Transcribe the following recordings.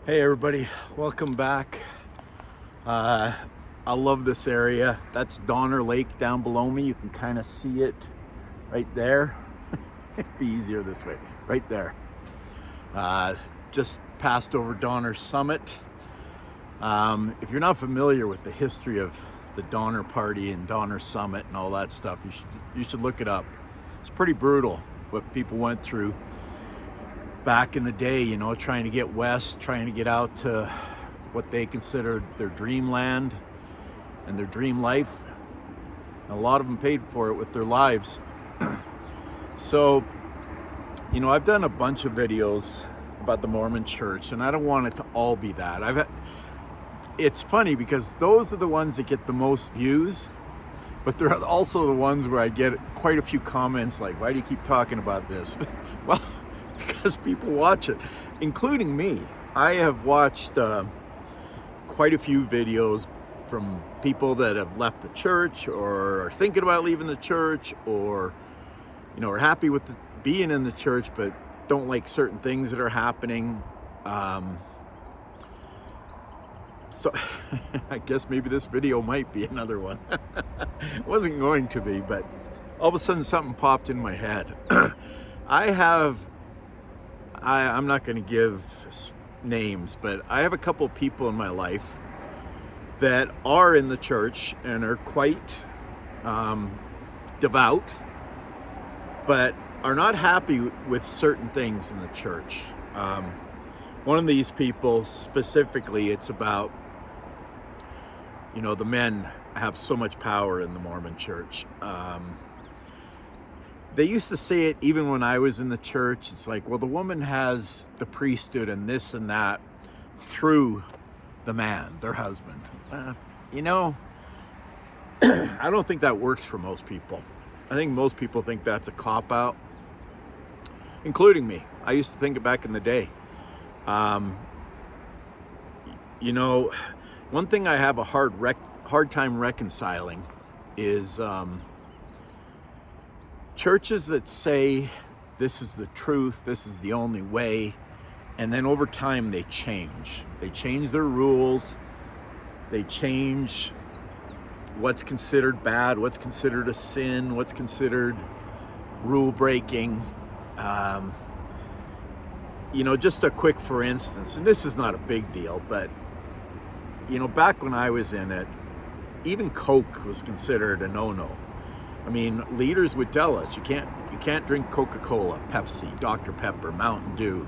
Hey everybody, welcome back. I love this area. That's Donner Lake down below me. You can kind of see it right there. It'd be easier this way, right there. Just passed over Donner Summit. If you're not familiar with the history of the Donner Party and Donner Summit and all that stuff, you should look it up. It's pretty brutal what people went through back in the day, you know, trying to get west, trying to get out to what they considered their dreamland and their dream life. And a lot of them paid for it with their lives. So, you know, I've done a bunch of videos about the Mormon church, and I don't want it to all be that. It's funny because those are the ones that get the most views, but they're also the ones where I get quite a few comments like, why do you keep talking about this? Well, because people watch it, including me. I have watched quite a few videos from people that have left the church or are thinking about leaving the church, or, you know, are happy with being in the church but don't like certain things that are happening. So I guess maybe this video might be another one. It wasn't going to be, but all of a sudden something popped in my head. I'm not going to give names, but I have a couple of people in my life that are in the church and are quite devout, but are not happy with certain things in the church. One of these people specifically, it's about, you know, the men have so much power in the Mormon church. They used to say it even when I was in the church. It's like, well, the woman has the priesthood and this and that through the man, their husband. You know, I don't think that works for most people. I think most people think that's a cop-out, including me. I used to think it back in the day. You know, one thing I have a hard time reconciling is churches that say this is the truth, this is the only way, and then over time they change. They change their rules, they change what's considered bad, what's considered a sin, what's considered rule breaking. You know, just a quick for instance, and this is not a big deal, but, you know, back when I was in it, even Coke was considered a no-no. I mean, leaders would tell us you can't drink Coca-Cola, Pepsi, Dr. Pepper, Mountain Dew,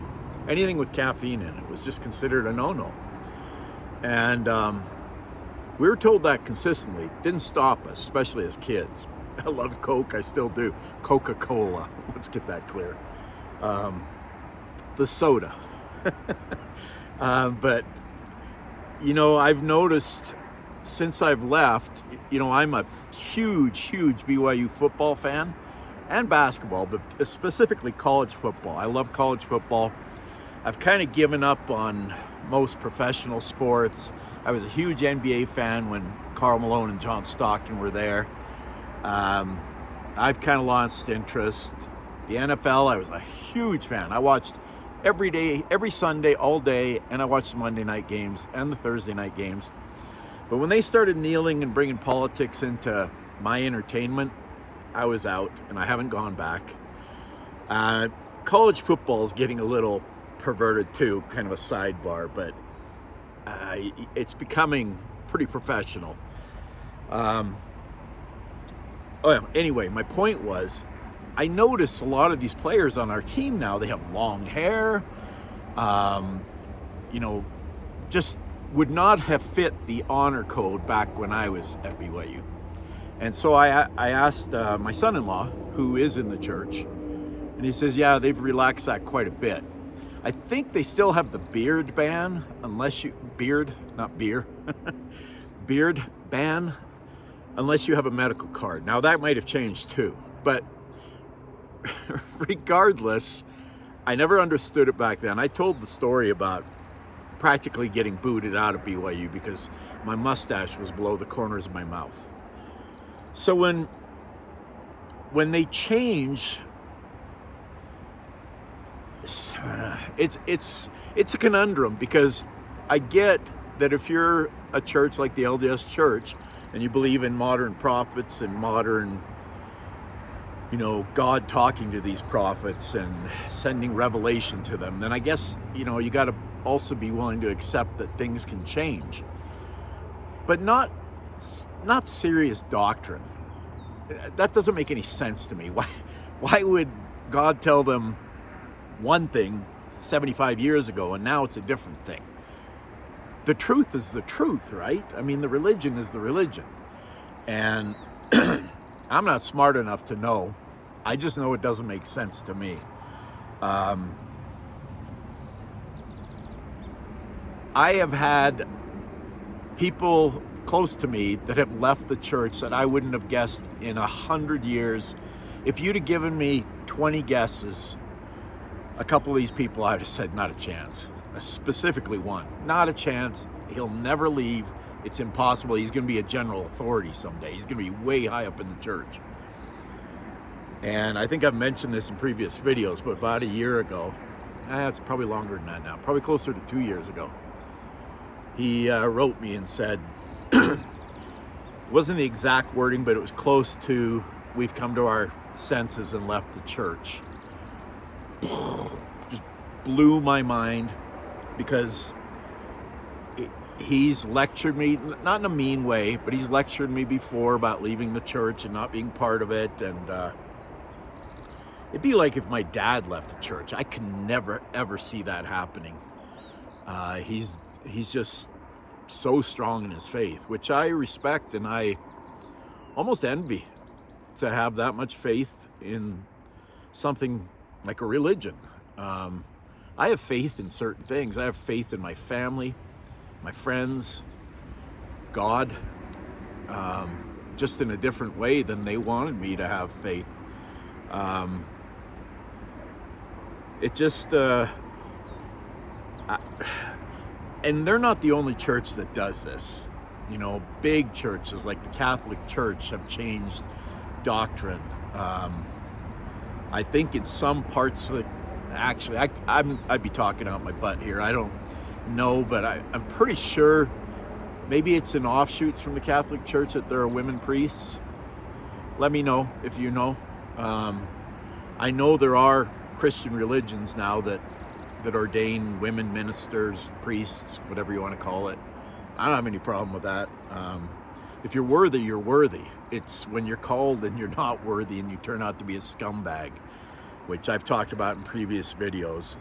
anything with caffeine in it was just considered a no-no. And we were told that consistently. It didn't stop us, especially as kids. I loved Coke, I still do. Coca-Cola, let's get that clear. The soda. But, you know, I've noticed since I've left, you know, I'm a huge BYU football fan and basketball, but specifically college football. I love college football. I've kind of given up on most professional sports. I was a huge NBA fan when Karl Malone and John Stockton were there. I've kind of lost interest. The NFL, I was a huge fan. I watched every day, every Sunday, all day, and I watched the Monday night games and the Thursday night games. But when they started kneeling and bringing politics into my entertainment, I was out, and I haven't gone back. College football is getting a little perverted too, kind of a sidebar, but it's becoming pretty professional. Anyway, my point was, I notice a lot of these players on our team now, they have long hair, you know, just would not have fit the honor code back when I was at BYU. And so I asked my son-in-law, who is in the church, and he says, yeah, they've relaxed that quite a bit. I think they still have the beard ban, beard ban, unless you have a medical card. Now that might have changed too, but regardless, I never understood it back then. I told the story about practically getting booted out of BYU because my mustache was below the corners of my mouth. So when they change, it's a conundrum, because I get that if you're a church like the LDS Church and you believe in modern prophets and modern, God talking to these prophets and sending revelation to them, then I guess, you got to also be willing to accept that things can change, but not serious doctrine. That doesn't make any sense to me. Why would God tell them one thing 75 years ago and now it's a different thing? The truth is the truth, right? I mean, the religion is the religion. And I'm not smart enough to know. I just know it doesn't make sense to me. I have had people close to me that have left the church that I wouldn't have guessed in 100 years. If you'd have given me 20 guesses, a couple of these people I'd have said, not a chance. Specifically one, not a chance. He'll never leave. It's impossible. He's going to be a general authority someday. He's going to be way high up in the church. And I think I've mentioned this in previous videos, but about a year ago, it's probably longer than that now, probably closer to 2 years ago, he wrote me and said, it wasn't the exact wording, but it was close to, we've come to our senses and left the church. Just blew my mind, because he's lectured me, not in a mean way, but he's lectured me before about leaving the church and not being part of it. And it'd be like if my dad left the church. I can never, ever see that happening. He's just so strong in his faith, which I respect, and I almost envy to have that much faith in something like a religion. I have faith in certain things. I have faith in my family, my friends, God, just in a different way than they wanted me to have faith. It just, and they're not the only church that does this. Big churches like the Catholic Church have changed doctrine. I think in some parts of actually, I'd be talking out my butt here. I don't know, but I'm pretty sure maybe it's in offshoots from the Catholic Church that there are women priests. Let me know if you know. I know there are Christian religions now that ordain women ministers, priests, whatever you want to call it. I don't have any problem with that. If you're worthy, you're worthy. It's when you're called and you're not worthy and you turn out to be a scumbag, which I've talked about in previous videos.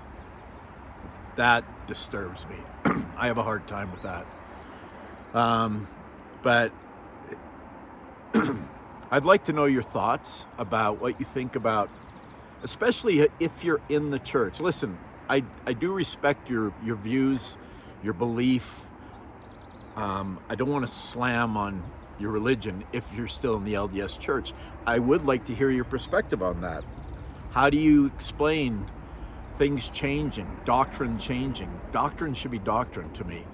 That disturbs me. I have a hard time with that. But I'd like to know your thoughts about what you think about, especially if you're in the church. Listen, I do respect your views, your belief. I don't want to slam on your religion if you're still in the LDS Church. I would like to hear your perspective on that. How do you explain things changing, doctrine changing? Doctrine should be doctrine to me.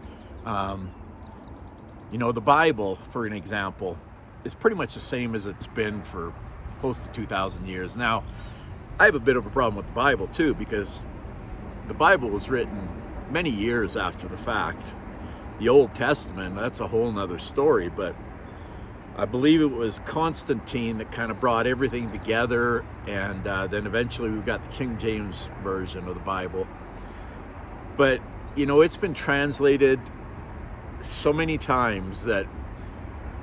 The Bible, for an example, is pretty much the same as it's been for close to 2,000 years. Now, I have a bit of a problem with the Bible too, because the Bible was written many years after the fact. The Old Testament, that's a whole nother story, but I believe it was Constantine that kind of brought everything together, and then eventually we got the King James version of the Bible. But, it's been translated so many times that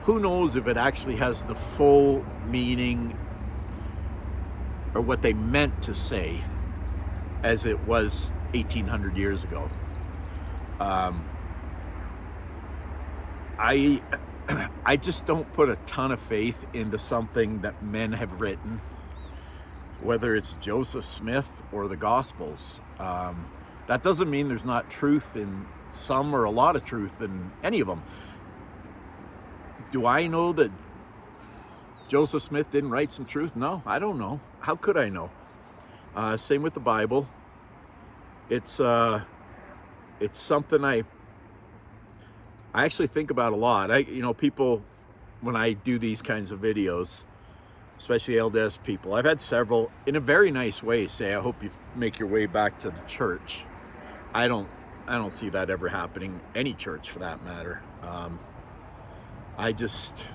who knows if it actually has the full meaning or what they meant to say as it was 1,800 years ago. I just don't put a ton of faith into something that men have written, whether it's Joseph Smith or the Gospels. That doesn't mean there's not truth in some or a lot of truth in any of them. Do I know that Joseph Smith didn't write some truth? No, I don't know. How could I know? Same with the Bible. It's something I actually think about a lot. People, when I do these kinds of videos, especially LDS people. I've had several, in a very nice way, say, I hope you make your way back to the church. I don't see that ever happening, any church for that matter. I don't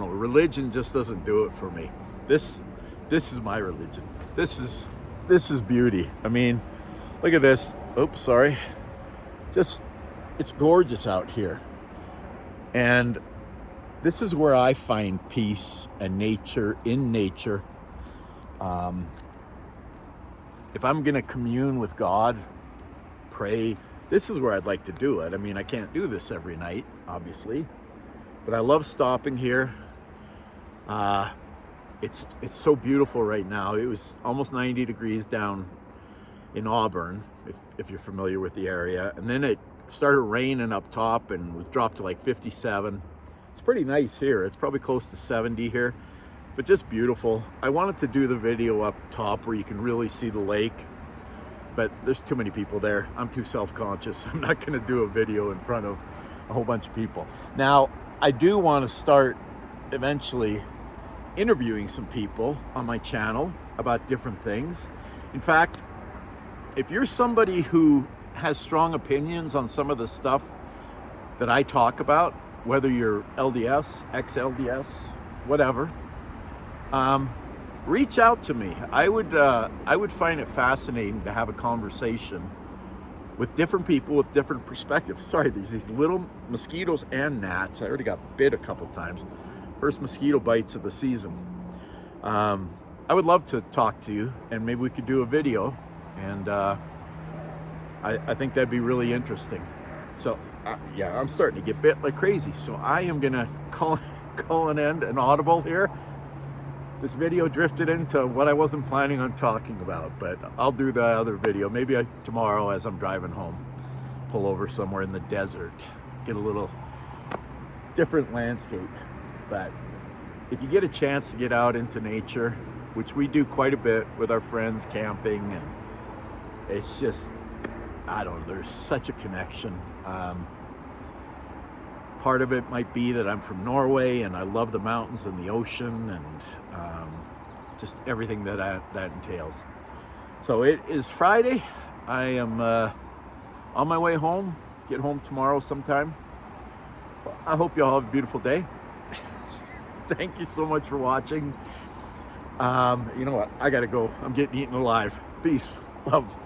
know, religion just doesn't do it for me. This is my religion. This is beauty. I mean, look at this. Oops, sorry. Just, it's gorgeous out here. And this is where I find peace and nature, in nature. If I'm gonna commune with God, pray, this is where I'd like to do it. I mean, I can't do this every night, obviously, but I love stopping here. It's so beautiful right now. It was almost 90 degrees down in Auburn, if you're familiar with the area. And then it started raining up top and was dropped to like 57. It's pretty nice here. It's probably close to 70 here, but just beautiful. I wanted to do the video up top where you can really see the lake, but there's too many people there. I'm too self-conscious. I'm not gonna do a video in front of a whole bunch of people. Now, I do want to start eventually interviewing some people on my channel about different things. In fact, if you're somebody who has strong opinions on some of the stuff that I talk about, whether you're LDS, ex-LDS, whatever, reach out to me. I would find it fascinating to have a conversation with different people with different perspectives. Sorry, there's these little mosquitoes and gnats. I already got bit a couple times. First mosquito bites of the season. I would love to talk to you, and maybe we could do a video, and I think that'd be really interesting. So yeah, I'm starting to get bit like crazy, so I am gonna call an end, an audible here. This video drifted into what I wasn't planning on talking about, but I'll do the other video. Maybe tomorrow as I'm driving home, pull over somewhere in the desert, get a little different landscape. But if you get a chance to get out into nature, which we do quite a bit with our friends, camping, and it's just, I don't know, there's such a connection. Part of it might be that I'm from Norway and I love the mountains and the ocean and just everything that entails. So it is Friday. I am on my way home, get home tomorrow sometime. I hope you all have a beautiful day. Thank you so much for watching. You know what? I gotta go. I'm getting eaten alive. Peace. Love.